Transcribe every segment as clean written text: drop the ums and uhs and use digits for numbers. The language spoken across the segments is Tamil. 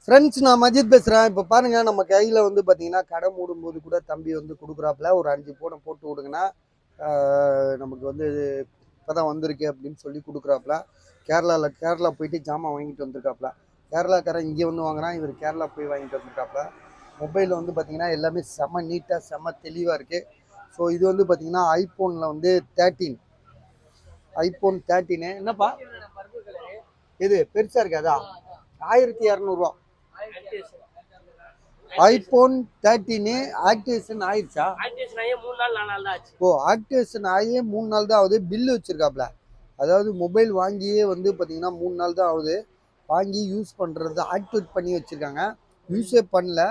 ஃப்ரெண்ட்ஸ், நான் மஜித் பேசுகிறேன். இப்போ பாருங்க, நம்ம கையில் வந்து பார்த்தீங்கன்னா கடை மூடும்போது கூட தம்பி வந்து கொடுக்குறாப்புல ஒரு 5 போனை போட்டு விடுங்கன்னா நமக்கு வந்து இப்போ தான் வந்திருக்கு அப்படின்னு சொல்லி கொடுக்குறாப்புல. கேரளா போயிட்டு ஜாமான் வாங்கிட்டு வந்திருக்காப்புல. கேரளாக்காரன் இங்கே வந்து வாங்குறான், இவர் கேரளா போய் வாங்கிட்டு வந்திருக்காப்புல. மொபைலில் வந்து பார்த்தீங்கன்னா எல்லாமே செம்ம நீட்டாக செம்ம தெளிவாக இருக்குது. ஸோ இது வந்து பார்த்தீங்கன்னா ஐஃபோனில் வந்து 13 ஐஃபோன் 13. என்னப்பா இது பெருசாக இருக்காதா? 1200 ஐபோன் 13 ஆக்டிவேஷன் ஆயிடுச்சா? ஓ, ஆக்டிவேஷன் ஆகியே 3 நாள் தான் ஆகுது. பில்லு வச்சிருக்காப்ல. அதாவது மொபைல் வாங்கியே வந்து பார்த்தீங்கன்னா 3 நாள் தான் ஆகுது. வாங்கி யூஸ் பண்ணுறது ஆக்டிவேட் பண்ணி வச்சுருக்காங்க. யூஸே பண்ணல.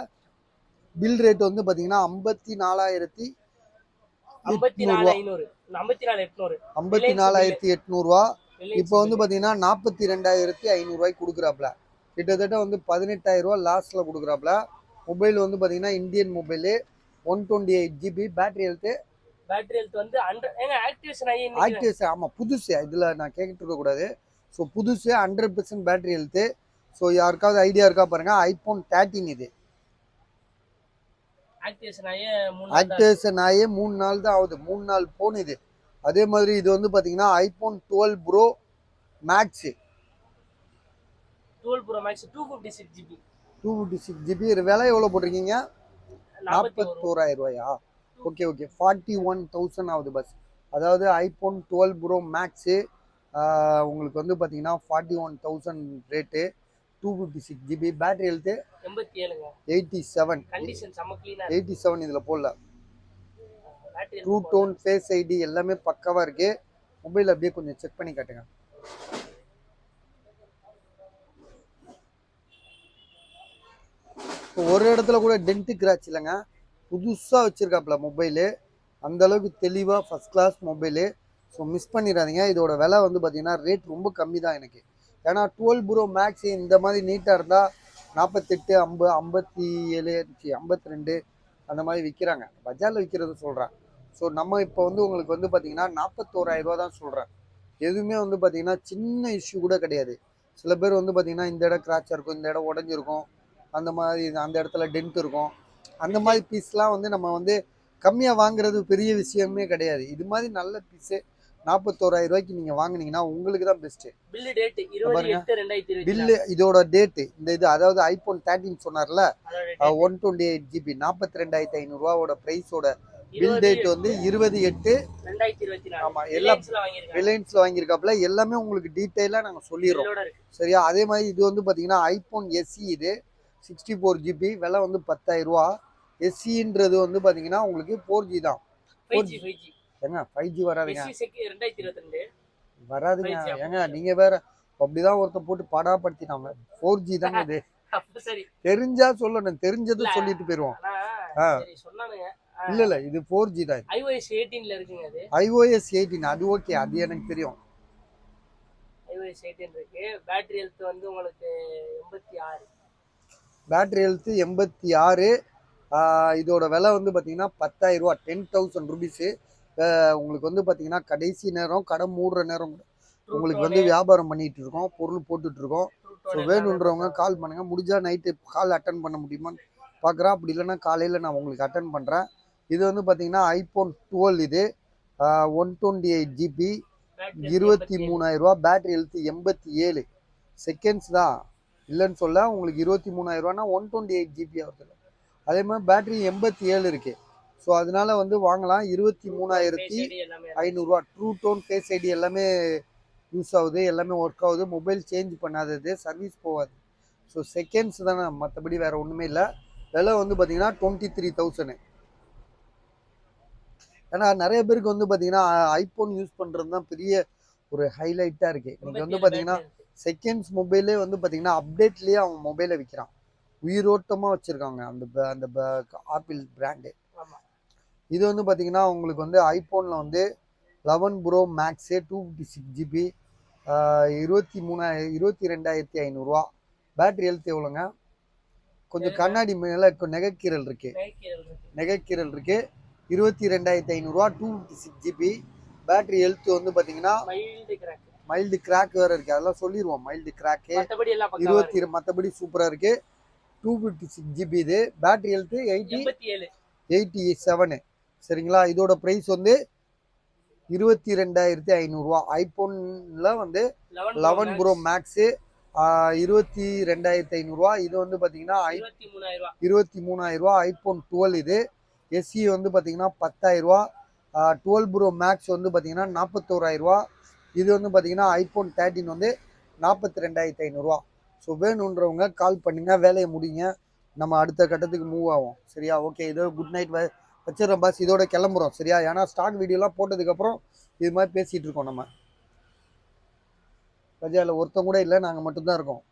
பில் ரேட் வந்து பார்த்தீங்கன்னா 54,800 இப்போ வந்து பார்த்தீங்கன்னா 42,500 கொடுக்குறாப்புல. கிட்டத்தட்ட வந்து 18,000 லாஸ்ட்டில் கொடுக்குறாப்புல. மொபைல் வந்து பார்த்தீங்கன்னா Indian mobile, 128 GB battery health வந்து ஆக்டிவேஷன். ஆமாம், புதுசு. இதில் நான் கேட்டுட்டு இருக்கக்கூடாது. ஸோ புதுசு 100% பேட்டரி ஹெல்த்து. ஸோ யாருக்காவது ஐடியா இருக்கா பாருங்கள். ஐஃபோன் 13 இது. ஆக்டிவேஷன் ஆகியே 3 நாள் தான் ஆகுது. 3 நாள் ஃபோன் இது. அதே மாதிரி இது வந்து பார்த்தீங்கன்னா ஐஃபோன் 12 ப்ரோ மேக்ஸு 256 GB. விலை எவ்வளோ போட்டிருக்கீங்க? 41,000 ரூபாயா? ஓகே 41,000 ஆகுது பஸ். அதாவது ஐஃபோன் 12 ப்ரோ மேக்ஸு உங்களுக்கு வந்து பார்த்தீங்கன்னா 41,000 ரேட்டு. 256 GB battery health 87. இதில் போடல. ட்ரூ டோன், ஃபேஸ் ஐடி எல்லாமே பக்காவாக இருக்குது. மொபைல் அப்படியே கொஞ்சம் செக் பண்ணி காட்டுங்க. ஒரு இடத்துல கூட டென்ட்டு கிராச் இல்லைங்க. புதுசாக வச்சுருக்காப்புல மொபைலு. அந்தளவுக்கு தெளிவாக first class mobile. So miss பண்ணிடாதீங்க. இதோட விலை வந்து பார்த்தீங்கன்னா ரேட் ரொம்ப கம்மி தான் எனக்கு. ஏன்னா 12 ப்ரோ மேக்ஸ் இந்த மாதிரி நீட்டாக இருந்தால் 48, 50, 57, 52 அந்த மாதிரி விற்கிறாங்க. பஜாரில் விற்கிறது சொல்கிறேன். ஸோ நம்ம இப்போ வந்து உங்களுக்கு வந்து பார்த்தீங்கன்னா 41,000 ரூபா தான் சொல்கிறேன். எதுவுமே வந்து பார்த்தீங்கன்னா சின்ன இஷ்யூ கூட கிடையாது. சில பேர் வந்து பார்த்தீங்கன்னா இந்த இடம் கிராச்சாக இருக்கும், இந்த இடம் உடஞ்சிருக்கும், அந்த மாதிரி அந்த இடத்துல டென்ட் இருக்கும். அந்த மாதிரி பீஸ்லாம் வந்து நம்ம வந்து கம்மியாக வாங்குறது பெரிய விஷயமே கிடையாது. இது மாதிரி நல்ல பீஸு 41,000 ரூபாய்க்கு நீங்கள் வாங்கினீங்கன்னா உங்களுக்கு தான் பெஸ்ட்டு. பில்லு இதோட டேட்டு இந்த இது அதாவது ஐஃபோன் 13 சொன்னார்ல 128 GB 42,500 ரூபாவோட ப்ரைஸோட பில் டேட் வந்து 20/8. ஆமாம், எல்லாம் ரிலையன்ஸில் வாங்கியிருக்காப்புல. எல்லாமே உங்களுக்கு டீட்டெயிலாக நாங்கள் சொல்லிடுறோம், சரியா? அதே மாதிரி இது வந்து பார்த்தீங்கன்னா ஐஃபோன் SE இது 64 GB. விலை வந்து 10,000 ரூபா. SEன்றது வந்து பார்த்தீங்கன்னா உங்களுக்கு 4G தான். ஏங்க 5G வராதுங்க. வராதுங்க ஏங்க, நீங்கள் வேற அப்படிதான் ஒருத்த போட்டு பாடாப்படுத்தினாங்க. 4G தாங்க இது. தெரிஞ்சா சொல்லணும், தெரிஞ்சதை சொல்லிட்டு போயிடுவோம். இல்ல இது 4G தான். iOS 18ல இருக்குங்க. அது iOS 18 அது ஓகே, அது எனக்கு தெரியும். iOS 18 இருக்கு. பேட்டரி ஹெல்த் வந்து உங்களுக்கு 86. Battery health 86. இதோட விலை வந்து பார்த்தீங்கன்னா 10,000 ரூபா, 10,000 ருபீஸு. உங்களுக்கு வந்து பார்த்தீங்கன்னா கடைசி நேரம் கடை மூடுற நேரம் உங்களுக்கு வந்து வியாபாரம் பண்ணிட்டு இருக்கோம், பொருள் போட்டுட்டு இருக்கோம். ஸோ வேணுன்றவங்க கால் பண்ணுங்க. முடிஞ்சா நைட்டு கால் அட்டன் பண்ண முடியுமான்னு பார்க்குறேன். அப்படி இல்லைன்னா காலையில் நான் உங்களுக்கு அட்டன் பண்ணுறேன். இது வந்து பார்த்தீங்கன்னா ஐஃபோன் 12 இது 128 GB 23,000 ரூபா. பேட்டரி ஹெல்த் 87 செகண்ட்ஸ் தான், இல்லைன்னு சொல்ல. உங்களுக்கு 23,000 ரூபானா 128 GB ஆகுது. அதே மாதிரி பேட்டரி 87 இருக்குது. ஸோ அதனால வந்து வாங்கலாம். 23,500 ரூபா. ட்ரூ டோன், ஃபேஸ் ஐடி எல்லாமே யூஸ் ஆகுது, எல்லாமே ஒர்க் ஆகுது. மொபைல் சேஞ்ச் பண்ணாதது, சர்வீஸ் போகாது. ஸோ செகண்ட்ஸ் தானே, மற்றபடி வேறு ஒன்றுமே இல்லை. விலை வந்து பார்த்தீங்கன்னா 23,000. ஏன்னா நிறைய பேருக்கு வந்து பார்த்தீங்கன்னா ஐஃபோன் யூஸ் பண்ணுறது தான் பெரிய ஒரு ஹைலைட்டாக இருக்குது. இன்னைக்கு வந்து பார்த்தீங்கன்னா செகண்ட்ஸ் மொபைலே வந்து பார்த்தீங்கன்னா அப்டேட்லேயே அவன் மொபைலை விற்கிறான். உயிரோட்டமாக வச்சுருக்காங்க அந்த ஆப்பிள் பிராண்டு. இது வந்து பார்த்தீங்கன்னா உங்களுக்கு வந்து ஐஃபோனில் வந்து 11 ப்ரோ மேக்ஸு 256 GB 22,500 ரூபா. பேட்டரி ஹெல்த் எவ்வளோங்க? கொஞ்சம் கண்ணாடி மேலே நெகைக்கீரல் இருக்குது. 22,500 ரூபா. 256 GB பேட்டரி ஹெல்த் வந்து பார்த்தீங்கன்னா மைல்டு கிராக் வேறு இருக்குது. அதெல்லாம் சொல்லிடுவோம். மைல்டு கிராக்கு 20, மற்றபடி சூப்பராக இருக்குது. 256 GB இது. Battery health 87. சரிங்களா? இதோட ப்ரைஸ் வந்து 22,500 ஐபோன்ல வந்து 11 ப்ரோ மேக்ஸு 22,500. இது வந்து பார்த்தீங்கன்னா 23,000. ஐபோன் 12 இது. எஸ்இ வந்து பார்த்தீங்கன்னா 10,000. 12 ப்ரோ மேக்ஸ் வந்து பார்த்தீங்கன்னா 41,000. இது வந்து பார்த்தீங்கன்னா ஐபோன் 13 வந்து 42,500. ஸோ வேணுன்றவங்க கால் பண்ணுங்க, வேலையை முடிங்க, நம்ம அடுத்த கட்டத்துக்கு மூவ் ஆகும். சரியா? ஓகே, இதோ குட் நைட் வச்சிடறோம் பாஸ். இதோட கிளம்புறோம். சரியா? ஏன்னா ஸ்டாக் வீடியோலாம் போட்டதுக்கப்புறம் இது மாதிரி பேசிகிட்டு இருக்கோம் நம்ம. கஜாவில் ஒருத்தம் கூட இல்லை, நாங்கள் மட்டும்தான் இருக்கோம்.